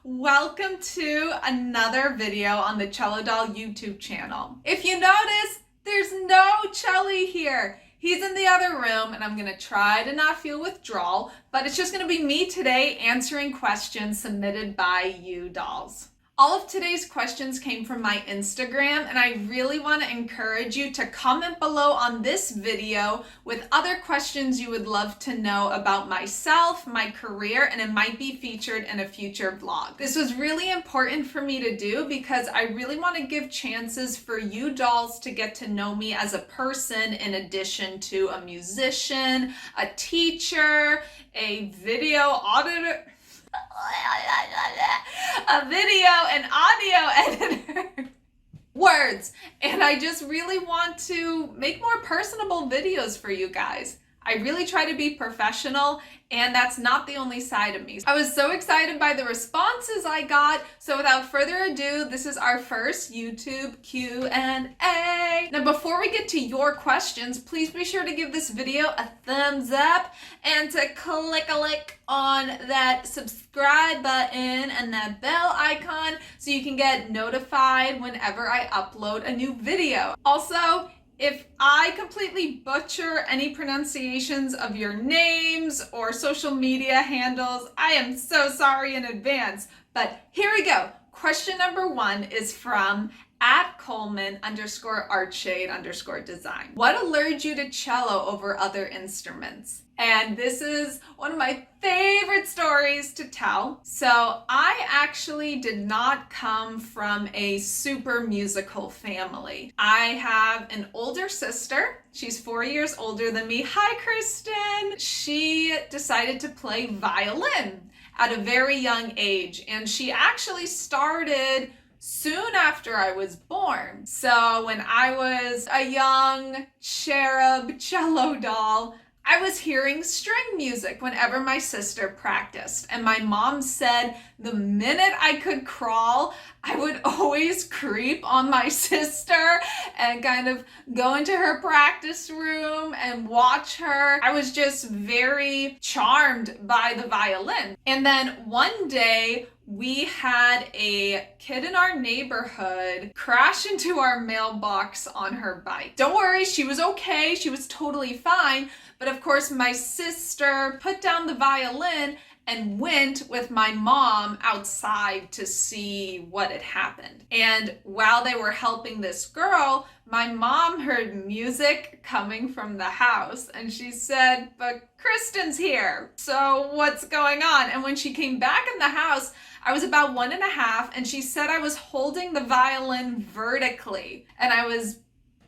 Welcome to another video on the Cello Doll YouTube channel. If you notice, there's no Chelly here. He's in the other room and I'm gonna try to not feel withdrawal, but it's just gonna be me today answering questions submitted by you dolls. All of today's questions came from my Instagram, and I really want to encourage you to comment below on this video with other questions you would love to know about myself, my career, and it might be featured in a future vlog. This was really important for me to do because I really want to give chances for you dolls to get to know me as a person in addition to a musician, a teacher, a video auditor, a video and audio editor. Words. And I just really want to make more personable videos for you guys. I really try to be professional, and that's not the only side of me. I was so excited by the responses I got, so without further ado, this is our first YouTube Q&A. Now before we get to your questions, please be sure to give this video a thumbs up and to click on that subscribe button and that bell icon so you can get notified whenever I upload a new video. Also, if I completely butcher any pronunciations of your names or social media handles, I am so sorry in advance. But here we go. Question number 1 is from @Coleman_artshade_design. What allured you to cello over other instruments? And this is one of my favorite stories to tell. So I actually did not come from a super musical family. I have an older sister. She's 4 years older than me. Hi, Kristen. She decided to play violin at a very young age, and she actually started soon after I was born. So when I was a young cherub cello doll, I was hearing string music whenever my sister practiced. And my mom said the minute I could crawl, I would always creep on my sister and kind of go into her practice room and watch her. I was just very charmed by the violin. And then one day, we had a kid in our neighborhood crash into our mailbox on her bike. Don't worry, she was okay. She was totally fine. But of course, my sister put down the violin and went with my mom outside to see what had happened. And while they were helping this girl, my mom heard music coming from the house and she said, "But Kristen's here, so what's going on?" And when she came back in the house, I was about 1.5, and she said I was holding the violin vertically and I was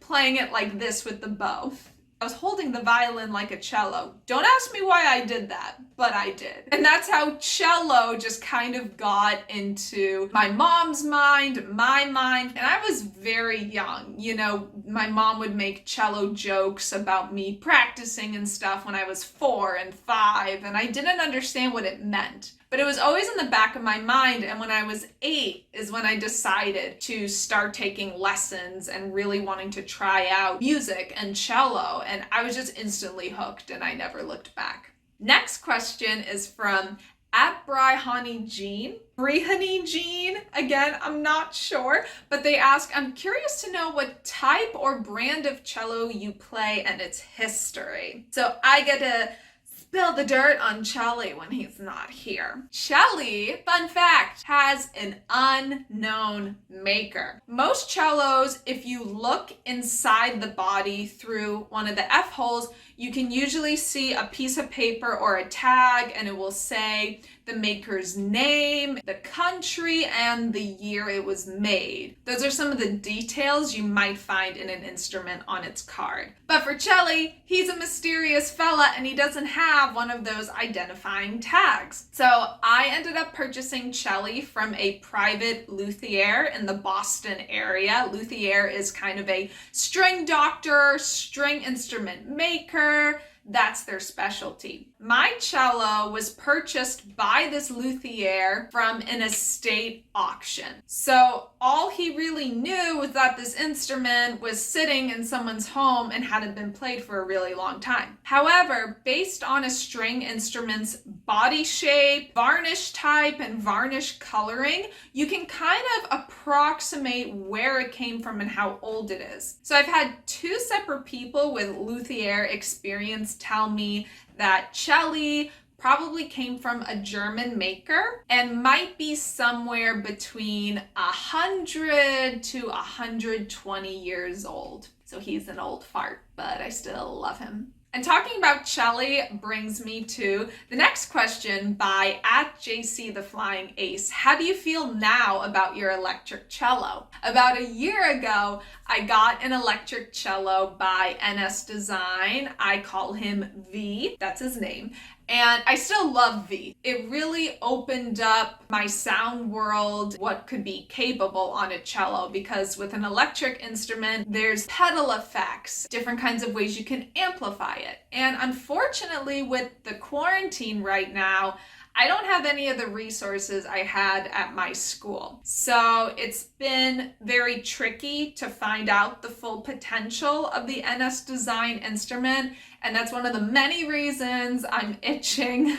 playing it like this with the bow. I was holding the violin like a cello. Don't ask me why I did that, but I did. And that's how cello just kind of got into my mom's mind, my mind. And I was very young. You know, my mom would make cello jokes about me practicing and stuff when I was 4 and 5, and I didn't understand what it meant. But it was always in the back of my mind, and when I was 8 is when I decided to start taking lessons and really wanting to try out music and cello, and I was just instantly hooked and I never looked back. Next question is from @brihonyjean. Brihonyjean, again, I'm not sure, but they ask, "I'm curious to know what type or brand of cello you play and its history." So I get to spill the dirt on Chelly when he's not here. Chelly, fun fact, has an unknown maker. Most cellos, if you look inside the body through one of the F holes, you can usually see a piece of paper or a tag, and it will say the maker's name, the country, and the year it was made. Those are some of the details you might find in an instrument on its card. But for Chelly, he's a mysterious fella and he doesn't have one of those identifying tags. So I ended up purchasing Chelly from a private luthier in the Boston area. Luthier is kind of a string doctor, string instrument maker. that's their specialty. My cello was purchased by this luthier from an estate auction. So all he really knew was that this instrument was sitting in someone's home and hadn't been played for a really long time. However, based on a string instrument's body shape, varnish type, and varnish coloring, you can kind of approximate where it came from and how old it is. So I've had two separate people with luthier experience tell me that cello probably came from a German maker and might be somewhere between 100 to 120 years old. So he's an old fart, but I still love him. And talking about cello brings me to the next question by @jctheflyingace. How do you feel now about your electric cello? About a year ago, I got an electric cello by NS Design. I call him V, that's his name. And I still love V. It really opened up my sound world, what could be capable on a cello, because with an electric instrument, there's pedal effects, different kinds of ways you can amplify it. And unfortunately, with the quarantine right now, I don't have any of the resources I had at my school. So it's been very tricky to find out the full potential of the NS Design instrument. And that's one of the many reasons I'm itching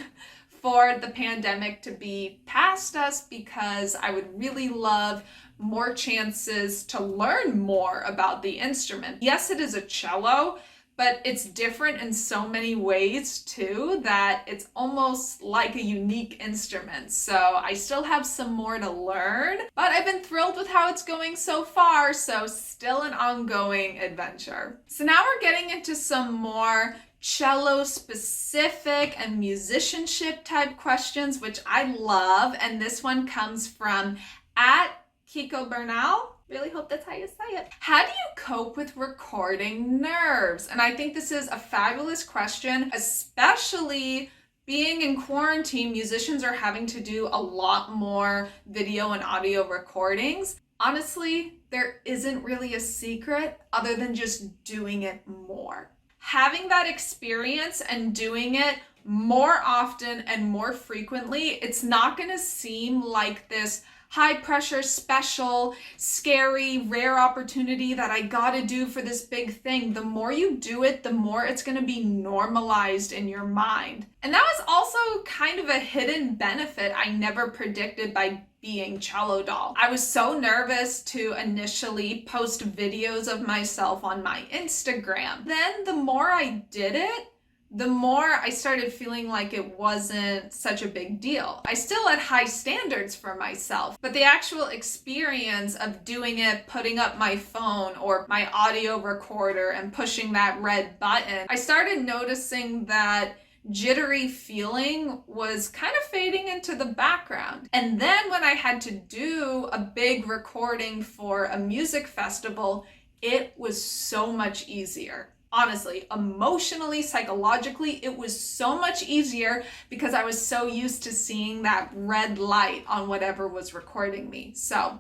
for the pandemic to be past us, because I would really love more chances to learn more about the instrument. Yes, it is a cello, but it's different in so many ways too that it's almost like a unique instrument. So I still have some more to learn, but I've been thrilled with how it's going so far, so still an ongoing adventure. So now we're getting into some more cello specific and musicianship type questions, which I love. And this one comes from @keikobernal. Really hope that's how you say it. How do you cope with recording nerves? And I think this is a fabulous question, especially being in quarantine. Musicians are having to do a lot more video and audio recordings. Honestly, there isn't really a secret other than just doing it more. Having that experience and doing it more often and more frequently, it's not going to seem like this high pressure, special, scary, rare opportunity that I gotta do for this big thing. The more you do it, the more it's gonna be normalized in your mind. And that was also kind of a hidden benefit I never predicted by being Cello Doll. I was so nervous to initially post videos of myself on my Instagram. Then the more I did it, the more I started feeling like it wasn't such a big deal. I still had high standards for myself, but the actual experience of doing it, putting up my phone or my audio recorder and pushing that red button, I started noticing that jittery feeling was kind of fading into the background. And then when I had to do a big recording for a music festival, it was so much easier. Honestly, emotionally, psychologically, it was so much easier because I was so used to seeing that red light on whatever was recording me. So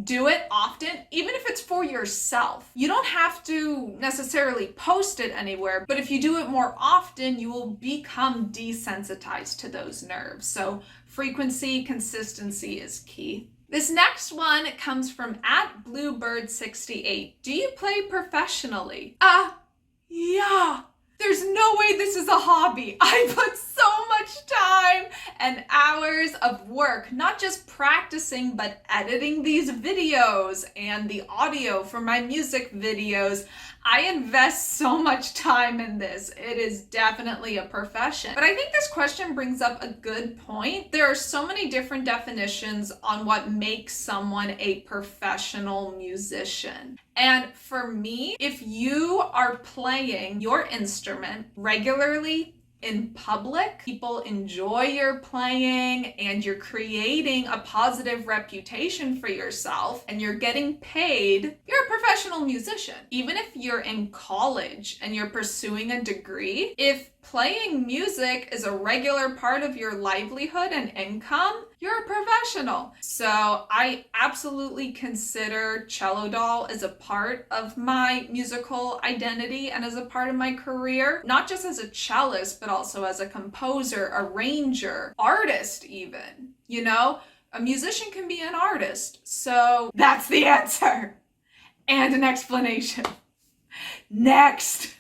do it often, even if it's for yourself. You don't have to necessarily post it anywhere, but if you do it more often, you will become desensitized to those nerves. So frequency, consistency is key. This next one comes from @Bluebird68. Do you play professionally? Yeah, there's no way this is a hobby. I put so much time and hours of work, not just practicing, but editing these videos and the audio for my music videos. I invest so much time in this. It is definitely a profession. But I think this question brings up a good point. There are so many different definitions on what makes someone a professional musician. And for me, if you are playing your instrument regularly in public, people enjoy your playing, and you're creating a positive reputation for yourself, and you're getting paid, you're a professional musician. Even if you're in college and you're pursuing a degree, if playing music is a regular part of your livelihood and income, you're a professional. So I absolutely consider Cello Doll as a part of my musical identity and as a part of my career, not just as a cellist, but also as a composer, arranger, artist even, you know? A musician can be an artist. So that's the answer. And an explanation. Next.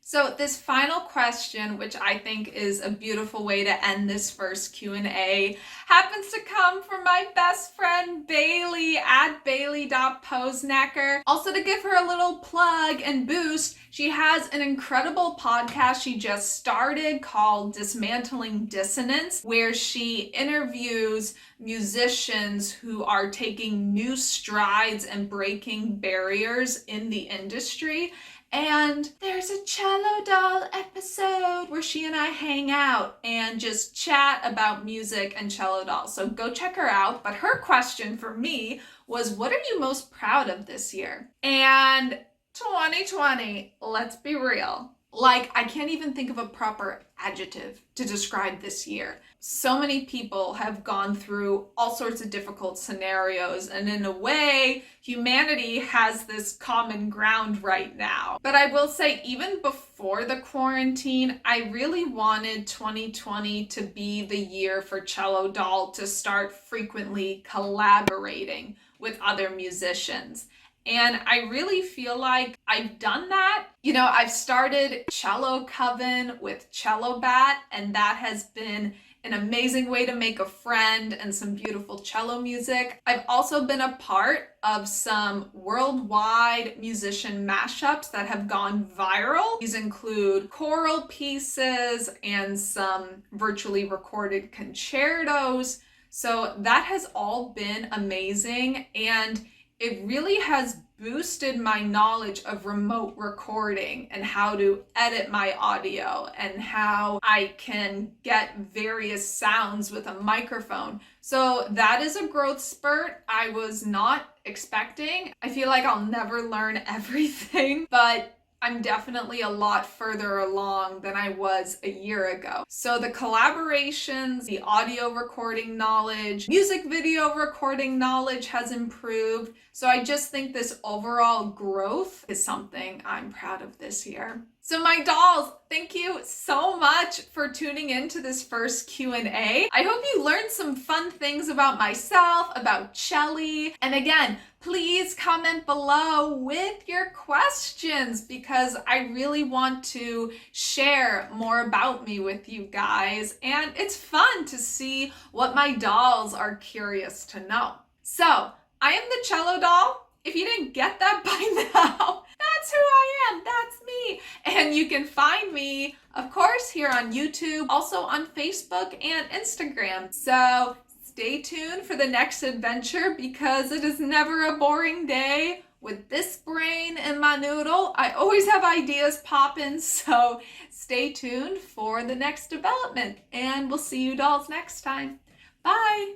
So this final question, which I think is a beautiful way to end this first Q&A, happens to come from my best friend Bailey at bailey.poesnecker. Also, to give her a little plug and boost, she has an incredible podcast she just started called Dismantling Dissonance, where she interviews musicians who are taking new strides and breaking barriers in the industry. And there's a Cello Doll episode where she and I hang out and just chat about music and Cello Doll. So go check her out. But her question for me was, what are you most proud of this year? And 2020, let's be real. Like, I can't even think of a proper adjective to describe this year. So many people have gone through all sorts of difficult scenarios, and in a way, humanity has this common ground right now. But I will say, even before the quarantine, I really wanted 2020 to be the year for Cello Doll to start frequently collaborating with other musicians. And I really feel like I've done that. You know, I've started Cello Coven with Cello Bat, and that has been an amazing way to make a friend and some beautiful cello music. I've also been a part of some worldwide musician mashups that have gone viral. These include choral pieces and some virtually recorded concertos. So that has all been amazing, and it really has boosted my knowledge of remote recording and how to edit my audio and how I can get various sounds with a microphone. So that is a growth spurt I was not expecting. I feel like I'll never learn everything, but I'm definitely a lot further along than I was a year ago. So the collaborations, the audio recording knowledge, music video recording knowledge has improved. So I just think this overall growth is something I'm proud of this year. So my dolls, thank you so much for tuning in to this first Q&A. I hope you learned some fun things about myself, about Chelly. And again, please comment below with your questions because I really want to share more about me with you guys. And it's fun to see what my dolls are curious to know. So I am the Cello Doll. If you didn't get that by now, that's who I am, that's me. And you can find me, of course, here on YouTube, also on Facebook and Instagram. So stay tuned for the next adventure because it is never a boring day. With this brain in my noodle, I always have ideas popping, so stay tuned for the next development. And we'll see you dolls next time. Bye.